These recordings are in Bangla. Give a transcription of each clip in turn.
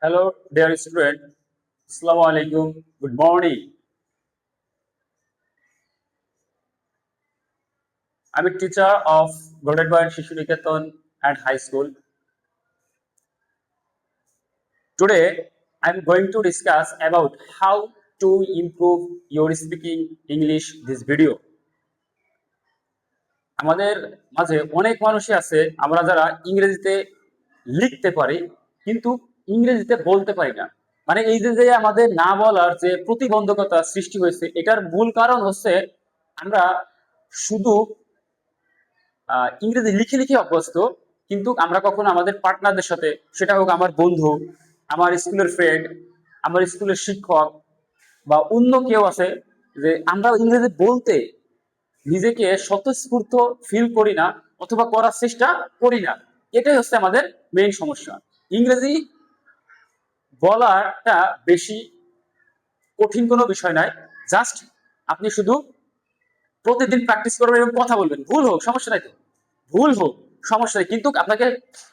Hello, dear student. Assalamu alaikum. Good morning. I'm a teacher of Godadbar Shishu Niketan and High School. Today, I'm going to discuss about how to improve your speaking English this video. আমাদের মাঝে অনেক মানুষই আছে আমরা যারা ইংরেজিতে লিখতে পারি কিন্তু ইংরেজিতে বলতে পারি না। মানে এই যে আমাদের না বলার যে প্রতিবন্ধকতা সৃষ্টি হয়েছে এটার মূল কারণ হচ্ছে আমরা শুধু ইংরেজি লিখে লিখে অভ্যস্ত, কিন্তু আমরা কখনো আমাদের পার্টনারদের সাথে, সেটা হোক আমার বন্ধু, আমার স্কুলের ফ্রেন্ড, আমার স্কুলের শিক্ষক বা অন্য কেউ আছে, যে আমরা ইংরেজি বলতে নিজেকে স্বতঃস্ফূর্ত ফিল করি না অথবা করার চেষ্টা করি না। এটাই হচ্ছে আমাদের মেইন সমস্যা। ইংরেজি বলাটা বেশি কঠিন কোনো বিষয় নয়, জাস্ট আপনি শুধু প্রতিদিন প্র্যাকটিস করবেন এবং কথা বলবেন। ভুল হোক সমস্যা নাই, তো ভুল হোক সমস্যা নেই, কিন্তু আপনাকে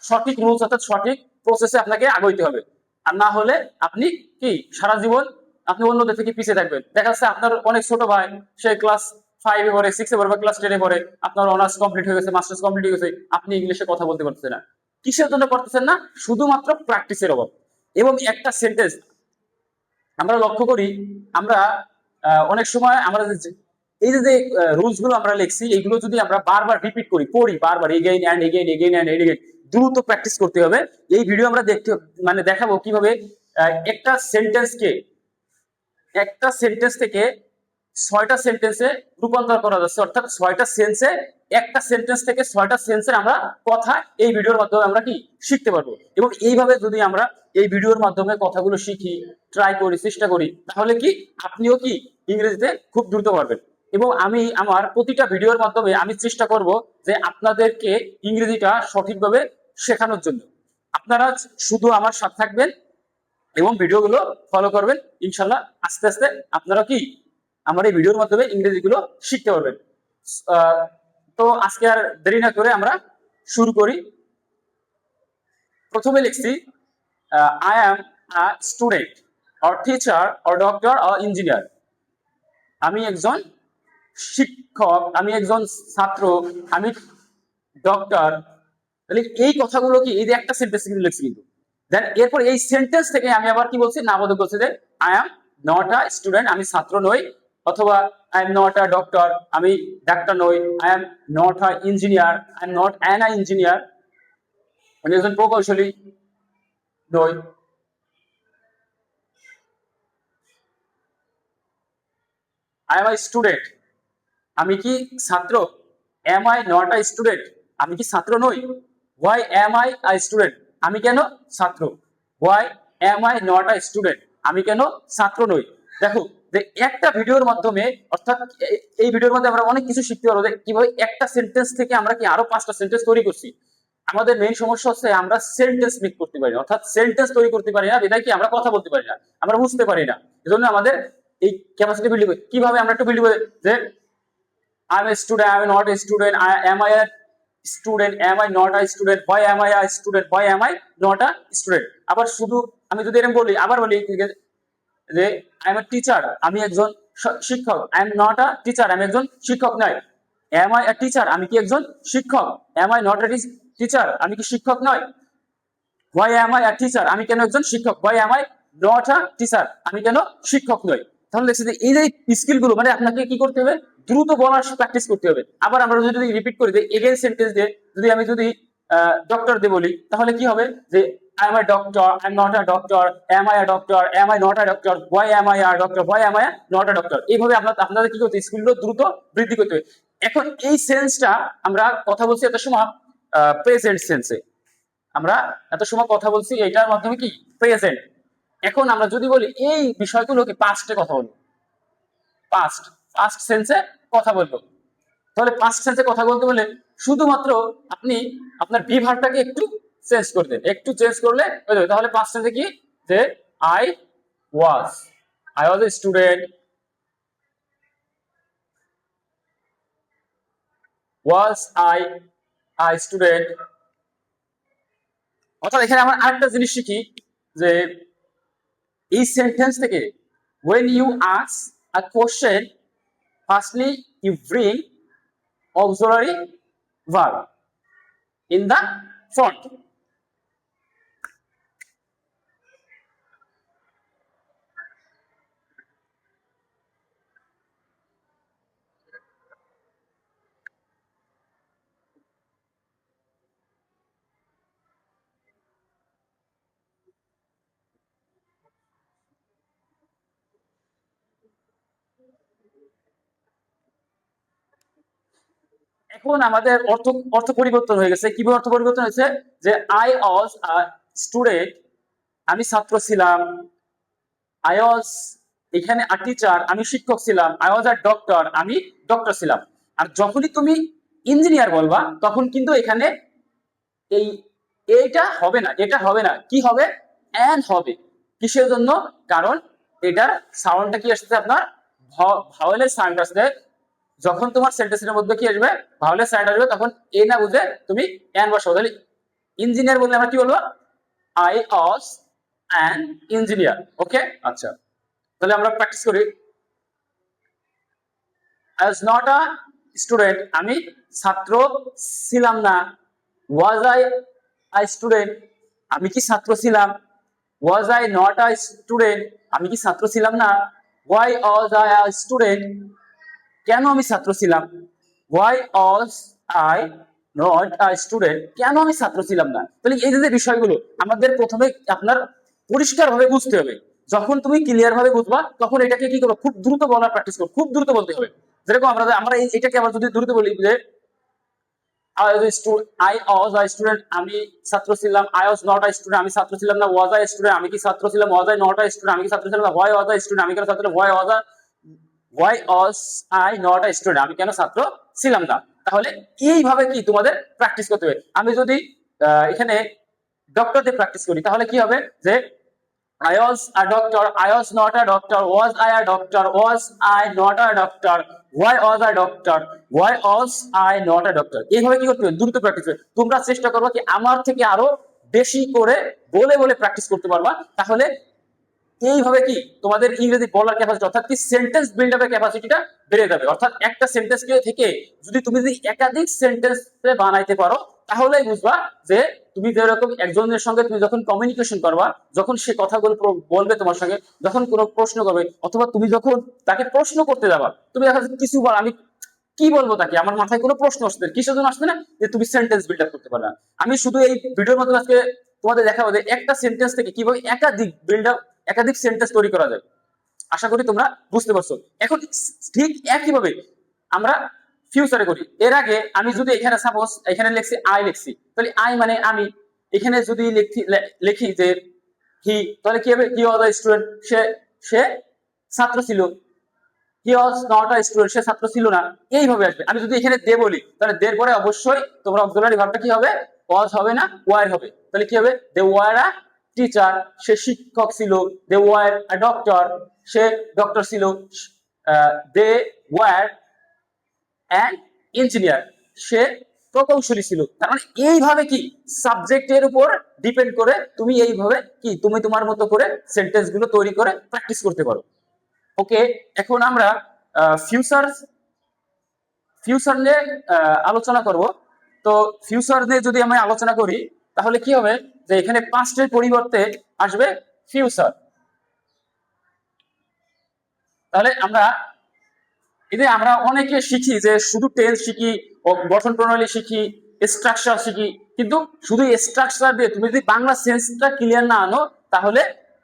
সঠিক রুলস অর্থাৎ সঠিক প্রসেসে আপনাকে আগাইতে হবে। আর না হলে আপনি কি সারা জীবন আপনি অন্যদের থেকে পিছিয়ে থাকবেন। দেখা যাচ্ছে আপনার অনেক ছোট ভাই, সে ক্লাস 5-এ পড়ে, 6-এ পড়ে বা ক্লাস 10-এ পড়ে, আপনার অনার্স কমপ্লিট হয়ে গেছে, মাস্টার্স কমপ্লিট হয়ে গেছে, আপনি ইংলিশে কথা বলতে পারতেছেন না। কিসের জন্য পারতেছেন না? শুধুমাত্র প্র্যাকটিসের অভাব। এবং একটা সেন্টেন্স আমরা লক্ষ্য করি, আমরা অনেক সময় আমরা এই যে রুলস গুলো আমরা লিখছি, এইগুলো যদি আমরা বারবার রিপিট করি, পড়ি বারবার, again and again, again and again, দ্রুত প্র্যাকটিস করতে হবে। এই ভিডিও আমরা দেখতে মানে দেখাবো কিভাবে একটা সেন্টেন্সকে একটা সেন্টেন্স থেকে 6টা সেন্টেন্সে রূপান্তর করা যাচ্ছে, অর্থাৎ 6টা সেন্সে একটা সেন্টেন্স থেকে 6টা সেন্সের আমরা কথা এই ভিডিওর মাধ্যমে আমরা কি শিখতে পারবো। এবং এইভাবে যদি আমরা এই ভিডিওর মাধ্যমে কথাগুলো শিখি, ট্রাই করি, চেষ্টা করি, তাহলে কি আপনিও কি ইংরেজিতে খুব দ্রুত পারবেন। এবং আমি আমার প্রতিটা ভিডিওর মাধ্যমে আমি চেষ্টা করব যে আপনাদেরকে ইংরেজিটা সঠিকভাবে শেখানোর জন্য। আপনারা শুধু আমার সাথে থাকবেন এবং ভিডিওগুলো ফলো করবেন, ইনশাল্লাহ আস্তে আস্তে আপনারা কি আমার এই ভিডিওর মাধ্যমে ইংরেজি গুলো শিখতে পারবেন। তো আজকে আর দেরি না করে আমরা শুরু করি। প্রথমে লিখছি I am a student or teacher or doctor or engineer. আমি একজন শিক্ষক, আমি একজন ছাত্র, আমি ডক্টর। তাহলে এই কথাগুলো কি, এই যে একটা সেন্টেন্স কিন্তু লিখছি, কিন্তু দেন এরপর এই সেন্টেন্স থেকে আমি আবার কি বলছি, না বোধক বলছি যে I am not a student, আমি ছাত্র নই, অথবা I am not a doctor, আমি ডাক্তার নই, I am not a engineer, I am not an a engineer, আমি একজন প্রকৌশলী নই। আই এম আ স্টুডেন্ট, আমি কি ছাত্র? Am I not a student, আমি কি ছাত্র নই? Why am I a student, আমি কেন ছাত্র? Why am I not a student, আমি কেন ছাত্র নই? দেখো যে একটা ভিডিওর মাধ্যমে, অর্থাৎ এই ভিডিওর মধ্যে আমরা অনেক কিছু শিখতে পারবো, কিভাবে একটা সেন্টেন্স থেকে আমরা কি আরো 5টা সেন্টেন্স তৈরি করছি। আমাদের মেইন সমস্যা হচ্ছে আমরা সেন্টেন্স মেক করতে পারি না, অর্থাৎ সেন্টেন্স তৈরি করতে পারি না, বিধায় কি আমরা কথা বলতে পারি না, আমরা বুঝতে পারি না। এজন্য আমাদের এই ক্যাপাসিটি বিল্ডিং, কিভাবে আমরা একটু বিল্ডিং যে I'm a student, I'm not a student, am I a student, am I not a student, why am I a student, why am I not a student। আবার শুধু আমি যদি এরকম বলি, আবার বলি যে I am a teacher, আমি একজন শিক্ষক, I am not a teacher, আমি একজন শিক্ষক নই। Am I a teacher, আমি কি একজন শিক্ষক? Am I not a teacher, আমি কি শিক্ষক নই? Why am I a teacher, আমি কেন একজন শিক্ষক? Why am I not a teacher, আমি কেন শিক্ষক নই? তাহলে দেখছি যে এই যে স্কিল গুলো, মানে আপনাকে কি করতে হবে, দ্রুত বলার প্র্যাকটিস করতে হবে। আবার আমরা যদি রিপিট করি যে এগেইন সেন্টেন্স দিয়ে যদি আমি যদি ডক্টর দিয়ে বলি, তাহলে কি হবে যে I am a doctor, I am not a doctor, am I a doctor, am I not a doctor, why am I a doctor, why am I not a doctor. এইভাবে আপনাদের কি করতে, স্কিলগুলো দ্রুত বৃদ্ধি করতে হবে। এখন এই সেন্সটা আমরা কথা বলছি এত সময় প্রেজেন্ট সেন্সে, আমরা এত সময় কথা বলছি এটার মাধ্যমে কি প্রেজেন্ট। এখন আমরা যদি বলি এই বিষয়গুলোকে পাস্টে কথা বলবো, পাস্ট পাস্ট সেন্সে কথা বলবো, তাহলে পাস্ট সেন্সে কথা বলতে বলে শুধুমাত্র আপনি আপনার বিভাগটাকে একটু চেঞ্জ করে দেন, একটু চেঞ্জ করলে হয়ে যাবে। তাহলে পাস্ট সেন্সে কি, যে I was, I was a student, was I I student. অর্থাৎ এখানে আমরা আরেকটা জিনিস শিখি যে এই সেন্টেন্স থেকে when you ask a question firstly you bring auxiliary verb in the front. এখন আমাদের অর্থ অর্থ পরিবর্তন হয়ে গেছে। কিভাবে অর্থ পরিবর্তন হয়েছে? যে আই ওয়াজ আ স্টুডেন্ট, আমি ছাত্র ছিলাম। আই ওয়াজ, এখানে আ টিচার, আমি শিক্ষক ছিলাম। আই ওয়াজ আ ডক্টর, আমি ডক্টর ছিলাম। আর যখনই তুমি ইঞ্জিনিয়ার বলবা তখন কিন্তু এখানে এই এইটা হবে না, এটা হবে না, কি হবে? অ্যান্ড হবে। কিসের জন্য? কারণ এটার সাউন্ডটা কি আসছে? আপনার ভাওয়েলের সাউন্ড আসছে। যখন তোমার সেন্টেন্সের মধ্যে কি আসবে? ভাওয়েলের সাউন্ড আসবে, তখন এ না বুঝে তুমি অ্যান বসাও। তাহলে ইঞ্জিনিয়ার বললে আমরা কি বলবো? I was an engineer. Okay, আচ্ছা, তাহলে আমরা প্র্যাকটিস করি। I was not a student, আমি ছাত্র ছিলাম না। ওয়াজ আই আ স্টুডেন্ট, আমি কি ছাত্র ছিলাম? ওয়াজ আই নট আ স্টুডেন্ট, আমি কি ছাত্র ছিলাম না? Why was I a student, কেন আমি ছাত্র ছিলাম? Y was I not a student, কেন আমি ছাত্র ছিলাম না? তাহলে এই যে বিষয়গুলো আমাদের প্রথমে আপনার পরিষ্কার ভাবে বুঝতে হবে। যখন তুমি ক্লিয়ার ভাবে বুঝবা তখন এটাকে কি করবো? খুব দ্রুত বলার প্র্যাকটিস করো, খুব দ্রুত বলতে হবে। যেরকম আমরা আমরা এটাকে আবার যদি দ্রুত বলি যে আই ওয়াজ আ স্টুডেন্ট, আমি ছাত্র ছিলাম। I was not a student, আমি ছাত্র ছিলাম না। ওয়াজ আই স্টুডেন্ট, আমি কি ছাত্র ছিলাম? ওয়াজ আই নট আ স্টুডেন্ট, আমি কি ছাত্র ছিলাম না? হোয়াই ওয়াজ আই স্টুডেন্ট, আমি কেন ছাত্র? Y was I not a student, আমি কেন ছাত্র ছিলাম না? তাহলে এইভাবে কি তোমাদের প্র্যাকটিস করতে হবে। আমি যদি এখানে ডক্টর দিয়ে প্র্যাকটিস করি তাহলে কি হবে? যে I was a doctor, I was not a doctor, was I a doctor, was I not a doctor, why was I doctor, why was I not a doctor। এইভাবে কি করতে হবে? দ্রুত প্র্যাকটিস করবে। তোমরা চেষ্টা করবে কি আমার থেকে আরো বেশি করে বলে বলে প্র্যাকটিস করতে পারবা। তাহলে এইভাবে কি তোমাদের ইংরেজি বলার ক্যাপাসিটি, অর্থাৎ কি সেন্টেন্স বিল্ড আপের ক্যাপাসিটিটা বেড়ে যাবে। অর্থাৎ একটা সেন্টেন্স থেকে যদি তুমি যদি একাধিক সেন্টেন্স বানাইতে পারো তাহলেই বুঝবা যে তুমি যেরকম একজনের সঙ্গে তুমি যখন কমিউনিকেশন করবা, যখন সে কথাগুলো বলবে তোমার সঙ্গে, যখন কোনো প্রশ্ন করবে, অথবা তুমি যখন তাকে প্রশ্ন করতে যাবা, তুমি দেখা যাচ্ছে কিছু বার আমি কি বলবো তাকে, আমার মাথায় কোনো প্রশ্ন আসবে, কিসের জন্য আসবে না? যে তুমি সেন্টেন্স বিল্ড আপ করতে পারবে। আমি শুধু এই ভিডিওর মাধ্যমে আজকে তোমাদের দেখাবো যে একটা সেন্টেন্স থেকে কিভাবে একাধিক বিল্ড আপ, একাধিক সেন্টেন্স তৈরি করা যায়। আশা করি তোমরা বুঝতে পারছো। এখন ঠিক একইভাবে আমরা ফিউচারে করি। এর আগে আমি যদি এখানে সাপোজ এখানে লিখছি আই লিখছি, তাহলে আই মানে আমি। এখানে যদি লিখি যে হি, তাহলে কি হবে? হি ওয়াজ আ স্টুডেন্ট, সে সে ছাত্র ছিল। হি ওয়াজ নট আ স্টুডেন্ট, সে ছাত্র ছিল না। এইভাবে আসবে। আমি যদি এখানে দে বলি তাহলে দের পরে অবশ্যই তোমরা অক্সিলারি ভার্বটা কি হবে? ওয়াজ হবে না, ওয়ার হবে। তাহলে কি হবে? দে ওয়ার আ টিচার, সে শিক্ষক ছিল। দে ওয়ার আ ডক্টর, সে ডক্টর ছিল। দে ওয়ার অ্যান ইঞ্জিনিয়ার, সে প্রকৌশলী ছিল। তার মানে এইভাবে কি সাবজেক্টের উপর ডিপেন্ড করে তুমি এইভাবে কি তুমি তোমার মতো করে সেন্টেন্স গুলো তৈরি করে প্র্যাকটিস করতে পারো। ওকে, এখন আমরা ফিউচার ফিউচার নিয়ে আলোচনা করব। তো ফিউচার নিয়ে যদি আমি আলোচনা করি তাহলে কি হবে? যে এখানে পাস্টের পরিবর্তে আসবে ফিউচার। তাহলে আমরা এই যে আমরা অনেকে শিখি যে শুধু টেন্স শিখি, গঠন প্রণালী শিখি, স্ট্রাকচার শিখি, কিন্তু শুধু স্ট্রাকচার দিয়ে তুমি যদি বাংলা সেন্সটা ক্লিয়ার না আনো তাহলে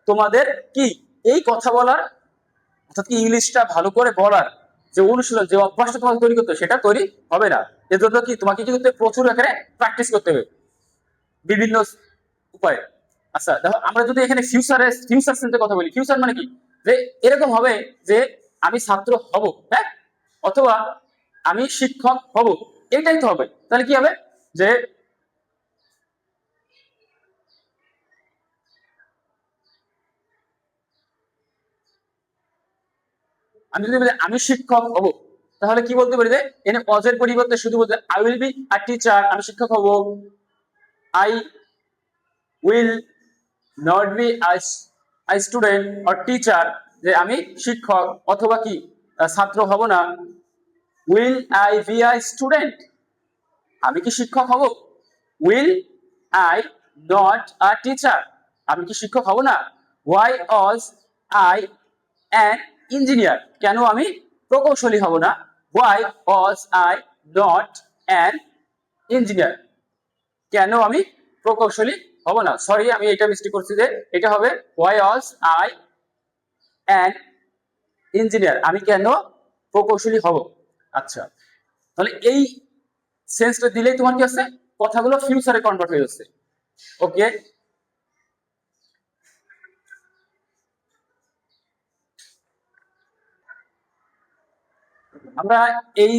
তোমাদের কি এই কথা বলার, অর্থাৎ কি ইংলিশটা ভালো করে বলার যে অনুশীলন, যে অভ্যাসটা তোমাকে তৈরি করতে হবে সেটা তৈরি হবে না। এজন্য কি তোমাকে কি করতে হবে? প্রচুর আকারে প্র্যাকটিস করতে হবে বিভিন্ন উপায়ে। আচ্ছা দেখো, আমরা যদি এখানে ফিউচার সেন্সের কথা বলি, ফিউচার মানে কি? যে এরকম হবে যে আমি ছাত্র হব, হ্যাঁ, অথবা আমি শিক্ষক হব, এটাই তো হবে। তাহলে কি হবে? যে আমি যদি বলি আমি শিক্ষক হব তাহলে কি বলতে পারি? যে এনে অজের পরিবর্তে শুধু বলতে I will be a teacher, আমি শিক্ষক হব। I will not be I student or teacher, যে আমি শিক্ষক অথবা কি ছাত্র হব না। Will I be I student, আমি কি শিক্ষক হব। Will I not a teacher, আমি কি শিক্ষক হব না। Why was I an engineer, কেন আমি প্রকৌশলী হব না। Why was I not an engineer, কেন আমি প্রকৌশলী হব না। সরি, আমি এটা মিস্টেক করছি, যে এটা হবে Y was I an engineer, আমি কেন প্রকৌশলী হব। আচ্ছা, তাহলে এই সেন্সটা দিলেই তোমার কি আছে, কথাগুলো ফিউচারে কনভার্ট হয়ে যাচ্ছে। ওকে, আমরা এই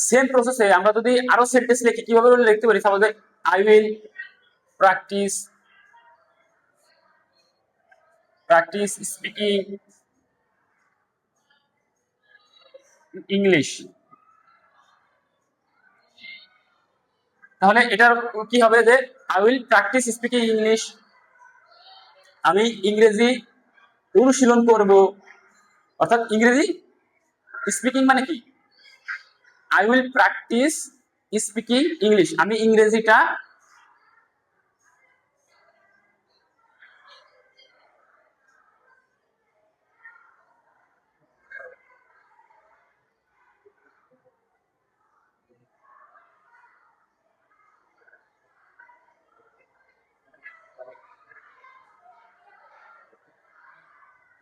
সেম প্রসেসে আমরা যদি আরো সেন্টেন্স লিখি, কিভাবে লিখতে পারি। Suppose I will practice speaking English, তাহলে এটার কি হবে, যে I will practice speaking English, আমি ইংরেজি অনুশীলন করব। অর্থাৎ ইংরেজি স্পিকিং মানে কি, I will practice speaking English, আমি ইংরেজিটা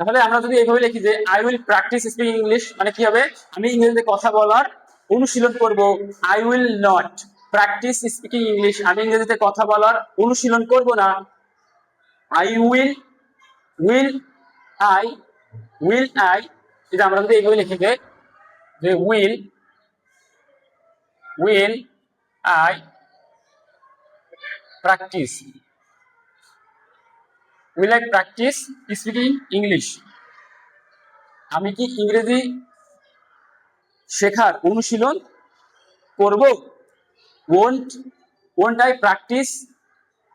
তাহলে আমরা যদি এইভাবে লিখি যে I will practice speaking English, মানে কি হবে, আমি ইংরেজিতে কথা বলার অনুশীলন করব। I will not practise speaking English, আমি ইংরেজিতে কথা বলার অনুশীলন করব না। I will will I will I, এটা আমরা যদি এইভাবে লিখি যে will I practice speaking English, আমি কি ইংরেজি শেখার অনুশীলন করব। Won't I practice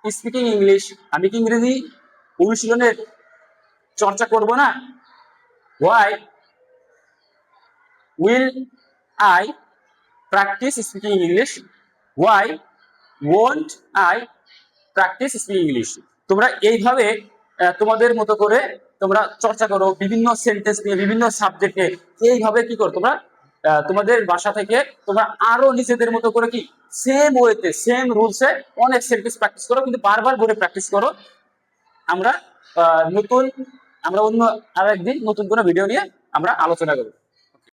speaking English, আমি কি ইংরেজি অনুশীলনের চর্চা করব না। Why will I practice speaking English, Y won't I practice speaking English. তোমরা এইভাবে তোমাদের মতো করে তোমরা চর্চা করো, বিভিন্ন সেন্টেন্স নিয়ে, বিভিন্ন সাবজেক্টে। এইভাবে কি করো তোমরা, তোমাদের বাসা থেকে তোমরা আরো নিজেদের মতো করে কি সেম ওয়েতে, সেম রুলসে অনেক সেন্টেন্স প্র্যাকটিস করো, কিন্তু বারবার করে প্র্যাকটিস করো। আমরা নতুন, আমরা অন্য আর একদিন নতুন কোনো ভিডিও নিয়ে আমরা আলোচনা করবো।